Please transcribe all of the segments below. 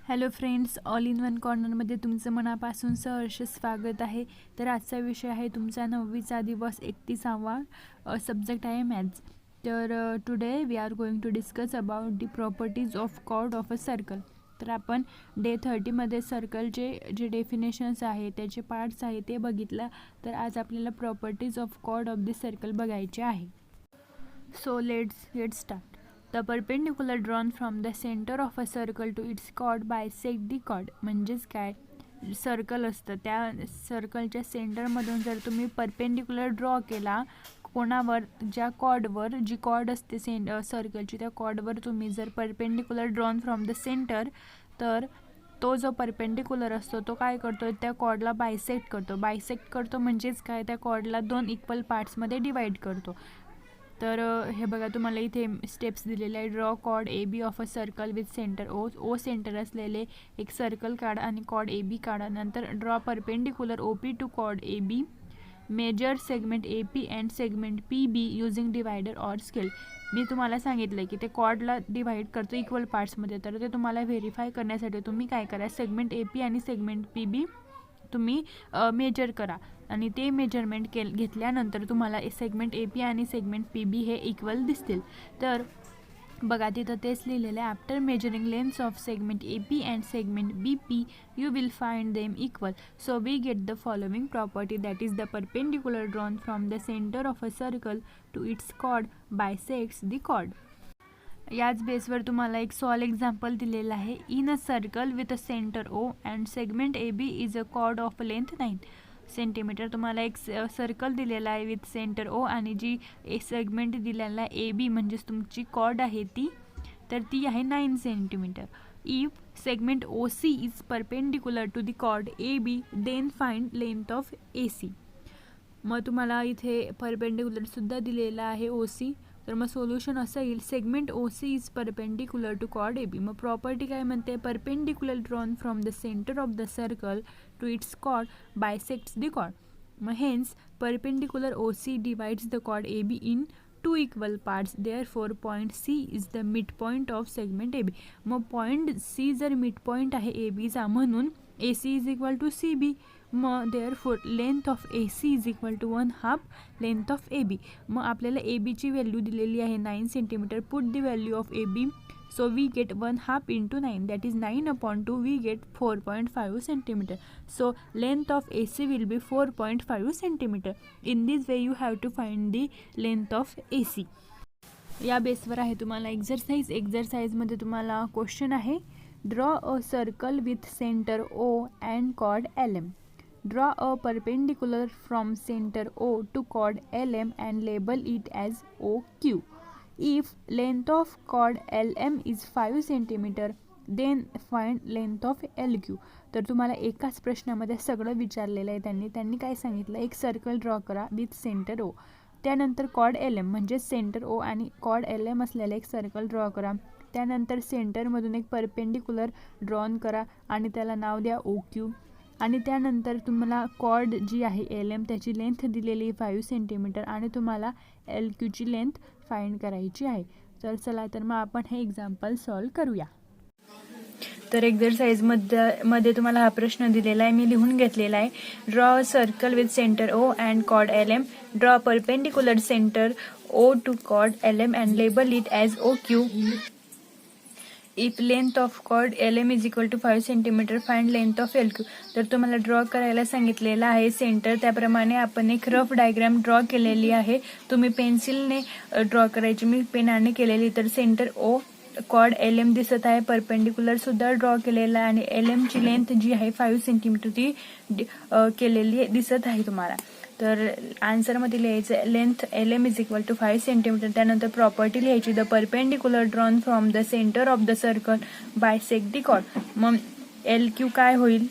Hello friends, all in one कॉर्नरमध्ये तुमचं मनापासून सहर्ष स्वागत आहे. तर आजचा विषय आहे तुमचा 9वीचा दिवस 31वा. सब्जेक्ट आहे मॅथ्स. तर today we are going to discuss about the properties of chord of a circle. तर आपण डे 30मध्ये सर्कलचे जे डेफिनेशन्स आहे, त्याचे पार्ट्स आहे ते बघितलं. तर आज आपल्याला properties of chord of the circle बघायचे आहे. So let's get start. The perpendicular drawn from the center of a circle to its chord bisect the chord. म्हणजेच काय, सर्कल असतं त्या सर्कलच्या सेंटरमधून जर तुम्ही परपेंडिक्युलर ड्रॉ केला कोणावर, ज्या कॉर्डवर, जी कॉर्ड असते सर्कलची, त्या कॉर्डवर तुम्ही जर perpendicular drawn from the centre, तर तो जो परपेंडिक्युलर असतो तो काय करतो, त्या कॉर्डला बायसेक्ट करतो. बायसेक्ट करतो म्हणजेच काय, त्या कॉर्डला दोन इक्वल पार्ट्समध्ये डिवाइड करतो. तर हे बघा, तुम्हाला इथे स्टेप्स दिलेले आहे. Draw chord A B of a circle with centre O centre असलेले एक सर्कल काढा आणि कॉर्ड ए बी काढा. नंतर draw perpendicular O P to chord A B. Measure segment A P and segment P B using divider or scale. मी तुम्हाला सांगितलं की ते कॉर्डला डिवाइड करतो इक्वल पार्ट्समध्ये. तर ते तुम्हाला व्हेरीफाय करण्यासाठी तुम्ही काय करा, सेगमेंट ए पी आणि सेगमेंट पी बी तुम्ही मेजर करा आणि ते मेजरमेंट घेतल्यानंतर तुम्हाला सेगमेंट ए पी आणि सेगमेंट पी बी हे इक्वल दिसतील. तर बघा, तिथं तेच लिहिलेलं आहे. After measuring lengths of segment A P and segment B P you will find them equal. So we get the following property, that is the perpendicular drawn from the centre of a circle to its chord bisects the chord. याच बेसवर तुम्हाला एक solve example दिलेलं आहे. In a circle with a centre O and segment A B is a chord of length 9 centimetre. तुम्हाला एक circle दिलेला आहे विथ सेंटर ओ आणि जी सेगमेंट दिलेला आहे ए बी, म्हणजेच तुमची कॉर्ड आहे ती, तर ती आहे 9 centimetre. If segment O C is perpendicular to the chord A B then find length of A C. मग तुम्हाला इथे परपेंडिक्युलरसुद्धा दिलेला आहे ओ सी. तर मग सोल्युशन असं येईल, segment O C is perpendicular to chord A B. मग प्रॉपर्टी काय म्हणते, perpendicular drawn from the centre of the circle to its chord bisects the chord. मग hence perpendicular O C divides the chord A B in two equal parts. Therefore point C is the mid point of segment A B. मग point C जर midpoint आहे A बीचा, म्हणून A C is equal to C B. मग therefore length of A C is equal to 1/2 length of A B. मग आपल्याला A बीची value दिलेली आहे 9 centimetre. Put the value of A B, so we get 1/2 into 9, that is 9/2, we get 4.5 centimeter. So length of AC will be 4.5 centimeter. In this way you have to find the length of AC. या बेसवर आहे तुम्हाला एक्झरसाइजमध्ये तुम्हाला question आहे. Draw a circle with centre O and chord L M. Draw a perpendicular from centre O to chord L M and label it as O Q. If length of chord LM is 5 cm, then find length of LQ. तर तुम्हाला एकाच प्रश्नामध्ये सगळं विचारलेलं आहे. त्यांनी काय सांगितलं, एक सर्कल ड्रॉ करा विथ सेंटर ओ, त्यानंतर कॉर्ड LM म्हणजे सेंटर ओ आणि कॉर्ड LM असलेलं एक सर्कल ड्रॉ करा. त्यानंतर सेंटरमधून एक परपेंडिक्युलर ड्रॉन करा आणि त्याला नाव द्या OQ. आणि त्यानंतर तुम्हाला कॉर्ड जी आहे LM त्याची लेंथ दिलेली 5 सेंटीमीटर आणि तुम्हाला LQची लेंथ फाइंड करायची आहे. तर चला, तर मग आपण हे एक्झाम्पल सॉल्व करूया. तर एक्झरसाइजमध्ये तुम्हाला हा प्रश्न दिलेला आहे, मी लिहून घेतलेला आहे. Draw circle with centre O and chord LM. Draw perpendicular centre O to chord LM and label it as OQ. If length of chord LM is equal to 5 centimetre, find length of LQ. तर तुम्हाला draw करायला सांगितलेलं आहे centre, त्याप्रमाणे आपण एक rough diagram draw केलेली आहे. तुम्ही पेन्सिलने ड्रॉ करायची, मी पेनाने केलेली. तर सेंटर ओ कॉर्ड LM दिसत आहे, परपेंडिक्युलर सुद्धा ड्रॉ केलेला आहे आणि LMची लेंथ जी आहे 5 सेंटीमीटर ती केलेली दिसत आहे तुम्हाला. तर आन्सरमध्ये लिहायचं length LM is equal to 5 centimetre. त्यानंतर प्रॉपर्टी लिहायची, the perpendicular drawn from the centre of the circle bisect the chord. मग LQ काय होईल,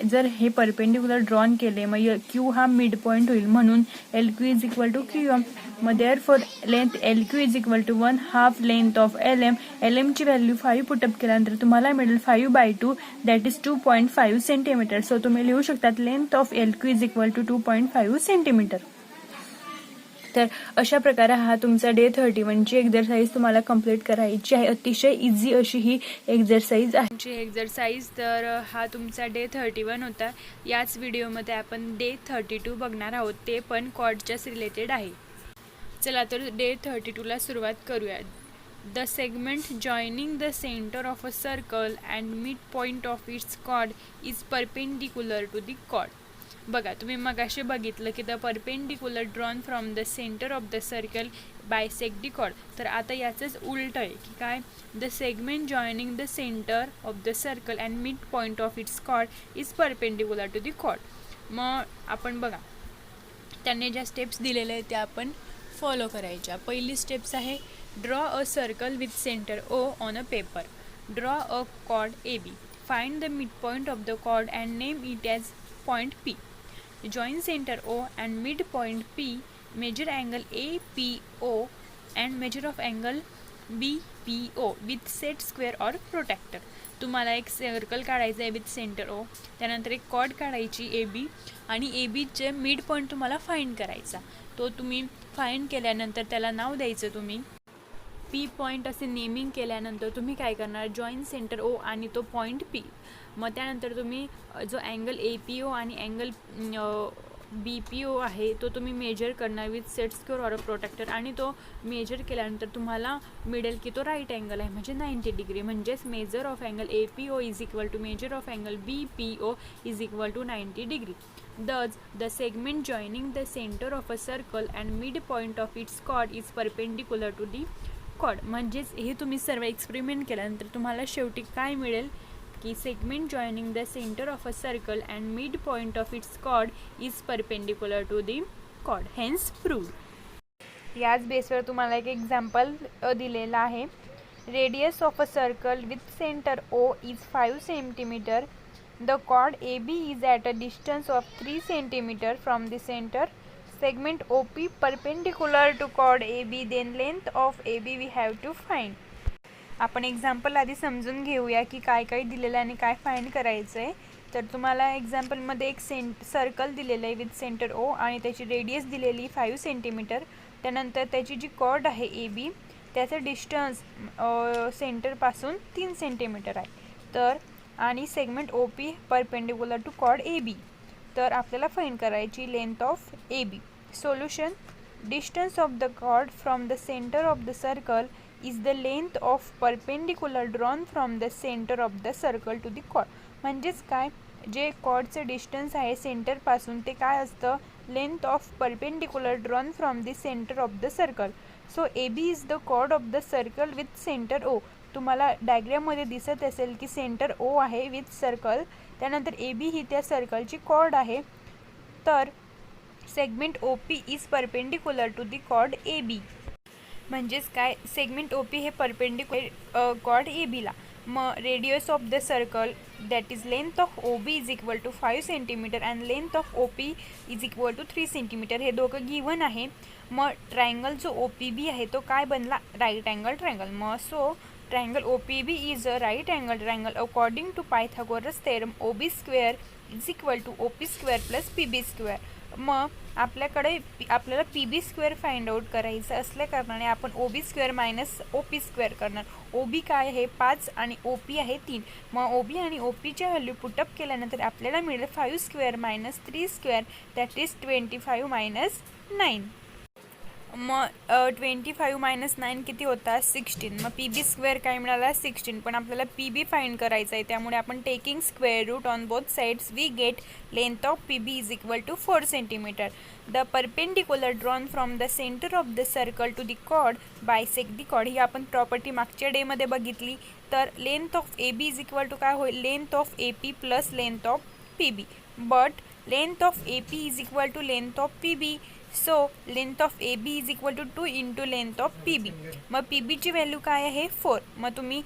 जर हे परपेंडिक्युलर ड्रॉन केले मग Q हा मिड पॉईंट होईल, म्हणून LQ is equal to QM. मग therefore length LQ is equal to 1/2 length of LM. LMची व्हॅल्यू 5 पुटअप केल्यानंतर तुम्हाला मिळेल 5/2, दॅट इज 2.5 सेंटीमीटर. सो तुम्ही लिहू शकतात length of LQ is equal to 2.5 centimetre. तर अशा प्रकारे हा तुमचा डे 31ची एक्झरसाइज तुम्हाला कंप्लीट करायची आहे. अतिशय इझी अशी ही एक्झरसाइज आहे. एक्झरसाइज तर हा तुमचा डे 31 होता. याच व्हिडिओमध्ये आपण डे 32 बघणार आहोत, ते पण कॉर्डच्याच रिलेटेड आहे. चला तर डे 32ला सुरुवात करूया. The segment joining the centre of a circle and mid point of its chord is perpendicular to the chord. बघा, तुम्ही मगाशी बघितलं की the perpendicular drawn from the centre of the circle bisect the chord. तर आता याचंच उलट आहे की काय, the segment joining the centre of the circle and mid point of its chord is perpendicular to the chord. मग आपण बघा, त्यांनी ज्या स्टेप्स दिलेल्या आहेत त्या आपण फॉलो करायच्या. पहिली स्टेप्स आहे draw a circle with centre O on a paper. Draw a chord A B. Find the mid point of the chord and name it as point P. Join center O and midpoint P. Measure angle APO and measure of angle BPO with set square or protractor. तुम्हाला एक circle काढायचं आहे with centre ओ, त्यानंतर एक cord काढायची A B आणि ए बीचे mid point तुम्हाला फाइंड करायचा. तो तुम्ही फाइंड केल्यानंतर त्याला नाव द्यायचं. तुम्ही पी पॉईंट असे नेमिंग केल्यानंतर तुम्ही काय करणार, जॉईन सेंटर ओ आणि तो पॉईंट पी. मग त्यानंतर तुम्ही जो अँगल ए पी ओ आणि अँगल बी पी ओ आहे तो तुम्ही मेजर करणार with set square or protractor. आणि तो मेजर केल्यानंतर तुम्हाला मिळेल की तो राईट अँगल आहे, म्हणजे 90 डिग्री. म्हणजेच measure of angle A P O is equal to measure of angle B P O is equal to 90 degree. Thus, the segment joining the center of a circle and midpoint of its chord is perpendicular to the chord. म्हणजेच हे तुम्ही सर्व experiment केल्यानंतर तुम्हाला शेवटी काय मिळेल की segment joining the centre of a circle and mid point of its chord is perpendicular to the chord, hence proved. याच बेसवर तुम्हाला एक एक्झाम्पल दिलेला आहे. Radius of a circle with centre O is 5 centimetre. The chord AB is at a distance of 3 cm from the center. Segment OP perpendicular to chord AB, then length of AB we have to find. आपण example आधी समजून घेऊया की काय काय दिलेलं आहे आणि काय फाइंड करायचं आहे. तर तुम्हाला एक्झाम्पलमध्ये एक सर्कल दिलेलं आहे विथ सेंटर ओ आणि त्याची रेडियस दिलेली 5 सेंटीमीटर. त्यानंतर त्याची जी कॉर्ड आहे ए बी त्याचं डिस्टन्स सेंटरपासून 3 सेंटीमीटर आहे. तर आणि segment O P perpendicular to chord A B. तर आपल्याला फाइंड करायची length of A B. Solution, distance of the chord from the centre of the circle is the length of perpendicular drawn from the centre of the circle to the chord. म्हणजेच काय, जे कॉर्डचं distance आहे सेंटरपासून ते काय असतं, length of perpendicular drawn from the centre of the circle. So A B is the chord of the circle with centre O. तुम्हाला डायग्राममध्ये दिसत असेल की सेंटर ओ आहे विथ सर्कल, त्यानंतर ए बी ही त्या सर्कलची कॉर्ड आहे. तर segment O P is perpendicular to the chord A B. म्हणजेच काय, सेगमेंट ओ पी हे परपेंडिक्युलर कॉर्ड ए बीला. मग radius of the circle that is length of O B is equal to 5 centimetre and length of O P is equal to 3 centimetre. हे दोघं given आहे. मग triangle जो O P बी आहे तो काय बनला, राईट अँगल ट्रायंगल. मग so triangle OPB is a right angle triangle according to Pythagoras theorem. OB square is equal to OP square plus PB square. मग आपल्याला PB स्क्वेअर फाइंड आउट करायचं असल्या कारणाने आपण OB square minus OP square करणार. OB काय आहे 5 आणि OP आहे 3. मग OB आणि OPच्या व्हॅल्यू पुटअप केल्यानंतर आपल्याला मिळेल 5 square minus 3 square that is 25 minus 9. मग 25 मायनस 9 किती होता, 16. मग पी बी स्क्वेअर काय मिळाला, 16. पण आपल्याला पी बी फाइंड करायचं आहे, त्यामुळे आपण taking square root on both sides we get length of P B is equal to 4 centimetre. The perpendicular drawn from the centre of the circle to the chord bisect the chord. ही आपण property मागच्या डेमध्ये बघितली. तर length of A B is equal to काय होईल, length of A P plus length of P B. But length of A P is equal to length of P B. So length of A B is equal to 2 into length of P B. मग P बीची value काय आहे 4. मग तुम्ही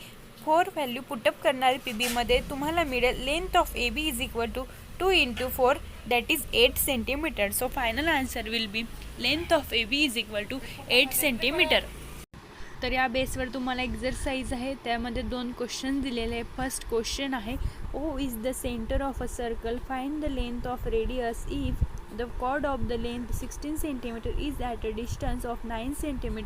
4 value put up करणार P बीमध्ये, तुम्हाला मिळेल length of A B is equal to 2 into 4 that is 8 centimetre. So final answer will be length of A B is equal to 8 centimetre. तर या बेसवर तुम्हाला एक्झरसाइज आहे, त्यामध्ये 2 क्वेश्चन दिलेले आहे. फर्स्ट क्वेश्चन आहे O is the centre of a circle, find the length of radius if the chord of the length 16 cm is at a distance of 9 cm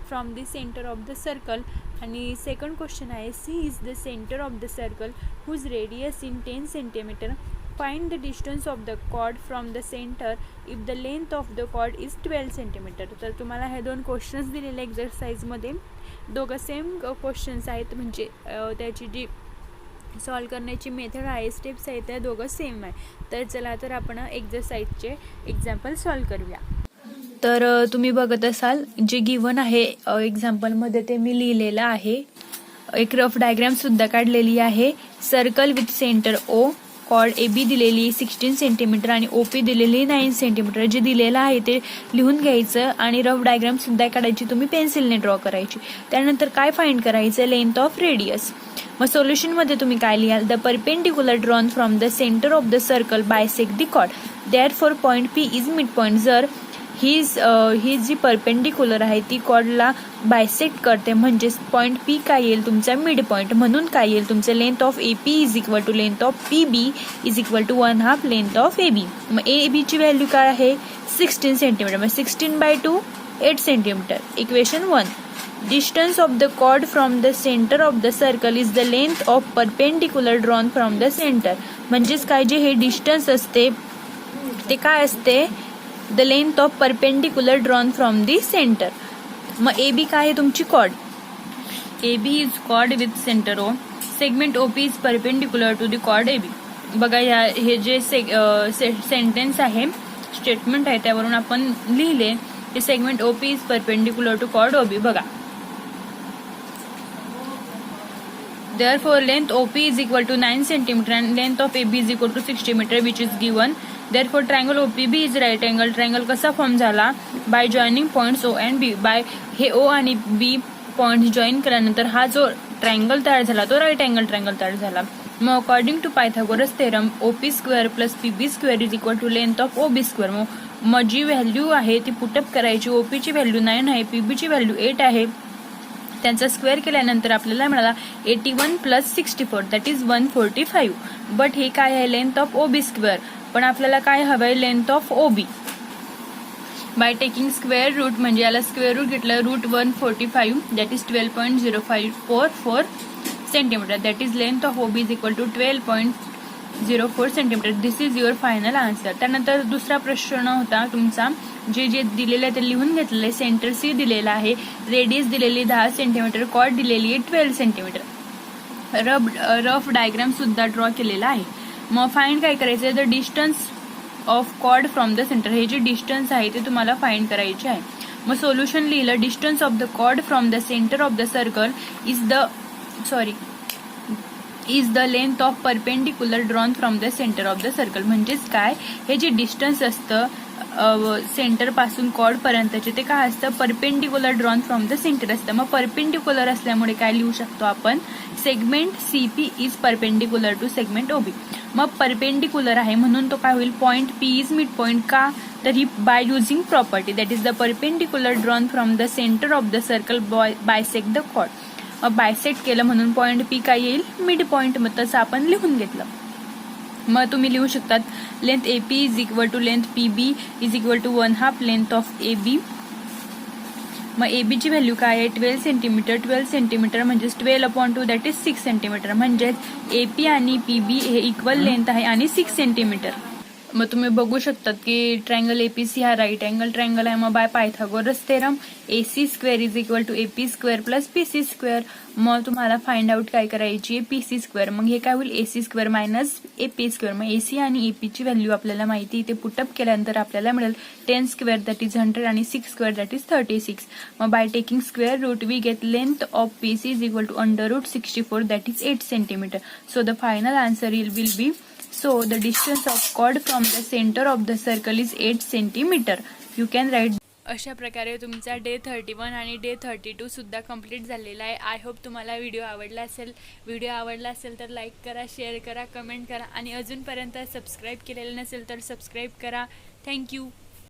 from the center of the circle. आणि second question आहे, C is the center of the circle whose radius in 10 cm. Find the distance of the chord from the center if the length of the chord is 12 cm. तर तुम्हाला हे दोन questions दिलेले एक्झरसाइजमध्ये, दोघं same questions आहेत, म्हणजे त्याची जी solve करण्याची मेथड आहे, स्टेप्स आहेत, त्या दोघं सेम आहे. तर चला तर आपण एक्झरसाइजचे एक्झाम्पल सॉल्व करूया. तर तुम्ही बघत असाल जे गिवन आहे एक्झाम्पलमध्ये ते मी लिहिलेलं आहे. एक रफ डायग्रामसुद्धा काढलेली आहे. Circle with centre O, chord A B दिलेली 16 सेंटीमीटर आणि ओ पी दिलेली 9 सेंटीमीटर. जे दिलेलं आहे ते लिहून घ्यायचं आणि रफ डायग्रामसुद्धा काढायची, तुम्ही पेन्सिलने ड्रॉ करायची. त्यानंतर काय फाइंड करायचं, लेंथ ऑफ रेडियस. मग सोल्युशनमध्ये तुम्ही काय लिहाल, the perpendicular drawn from the centre of the circle bisect the chord, therefore point P is mid point. जर ही जी परपेंडिक्युलर आहे ती कॉर्डला बायसेक्ट करते, म्हणजे पॉईंट पी काय येईल, तुमचा मिड पॉईंट. म्हणून काय येईल, तुमचं length of A P is equal to length of P B is equal to 1/2 length of A B. मग ए बीची व्हॅल्यू काय आहे, 16 सेंटीमीटर. मग 16/2 8 centimetre. Equation 1. Distance of the chord from the centre of the circle is the length of perpendicular drawn from the centre. म्हणजेच काय, जे हे distance असते ते काय असते, the length of perpendicular drawn from the centre. मग ए बी काय आहे तुमची chord, A B is chord with centre O, segment O P is perpendicular to the chord A B. बघा हे जे सेंटेन्स आहे, स्टेटमेंट आहे, त्यावरून आपण लिहिले की segment O P is perpendicular to chord O B. बघा, therefore length OP is equal to 9 cm and length of AB is equal to 60 meter which is given. Therefore triangle OPB is right angle triangle. कसा form झाला, by joining points O and B. By हे O आणि B points join केल्यानंतर हा जो triangle तयार झाला तो राईट अँगल ट्रायंगल तयार झाला. मग according to Pythagoras theorem OP square plus PB square is equal to length of OB square. मग जी व्हॅल्यू आहे ती पुटअप करायची. OP ची व्हॅल्यू 9 आहे, PB ची व्हॅल्यू 8 आहे. त्यांचा स्क्वेअर केल्यानंतर आपल्याला मिळाला 81 प्लस 64 दॅट इज 145. बट हे काय आहे, लेंथ ऑफ OB स्क्वेअर, पण आपल्याला काय हवंय, length of OB. By taking square root, म्हणजे याला स्क्वेअर रूट घेतलं, root 145 that is 12.0544 centimetre. That is length of OB is equal to 12.04 centimetre. This is your final answer. त्यानंतर दुसरा प्रश्न होता तुमचा, जे दिलेलं आहे ते लिहून घेतलेलं आहे. सेंटर सी दिलेला आहे, रेडियस दिलेली 10 सेंटीमीटर, कॉर्ड दिलेली आहे 12 सेंटीमीटर. रफ डायग्राम सुद्धा ड्रॉ केलेला आहे. मग फाइंड काय करायचं, the distance of chord from the centre. हे जे डिस्टन्स आहे ते तुम्हाला फाइंड करायचे आहे. मग सोल्युशन लिहिलं, distance of the chord from the centre of the circle is the length of perpendicular drawn from the centre of the circle. म्हणजेच काय, हे जे डिस्टन्स असतं सेंटर पासून कॉर्ड पर्यंतचे ते काय असतं, perpendicular drawn from the centre असतं. मग परपेंडिक्युलर असल्यामुळे काय लिहू शकतो आपण, segment CP is perpendicular to segment OB. मग परपेंडिक्युलर आहे म्हणून तो काय होईल, point P is mid point. का, तर ही by using property that is the perpendicular drawn from the centre of the circle bisect the chord. Bisect केलं म्हणून पॉईंट P काय येईल, मिड पॉईंट. मग तसं आपण लिहून घेतलं. मग तुम्ही लिहू शकतात, length AP is equal to length PB is equal to 1/2 length of AB. मग AB ची व्हॅल्यू काय आहे, 12 सेंटीमीटर. 12 सेंटीमीटर म्हणजे 12/2 दॅट इज 6 सेंटीमीटर. म्हणजेच AP आणि PB हे इक्वल लेंथ आहे आणि 6 सेंटीमीटर. मग तुम्ही बघू शकतात की ट्रायंगल APC हा राईट अँगल ट्रायंगल आहे. मग by Pythagoras theorem AC square is equal to AP square plus PC square. मग तुम्हाला फाइंड आउट काय करायची, PC स्क्वेअर. मग हे काय होईल, AC square minus AP square. मग AC आणि AP ची व्हॅल्यू आपल्याला माहिती, ते पुटअप केल्यानंतर आपल्याला मिळेल 10 स्क्वेअर दॅट इज 100 आणि 6 स्क्वेअर दॅट इज 36. मग by taking square root we get length of PC is equal to √64 that is 8 centimetre. So the final answer will be, so the distance of chord from the center of the circle is 8 centimeter. You can write. अशा प्रकारे तुमचा day 31 आणि day 32 सुद्धा complete झालेला आहे. I hope तुम्हाला video आवडला असेल तर लाईक करा, शेअर करा, कमेंट करा आणि अजूनपर्यंत सबस्क्राईब केलेलं नसेल तर सबस्क्राईब करा. थँक्यू.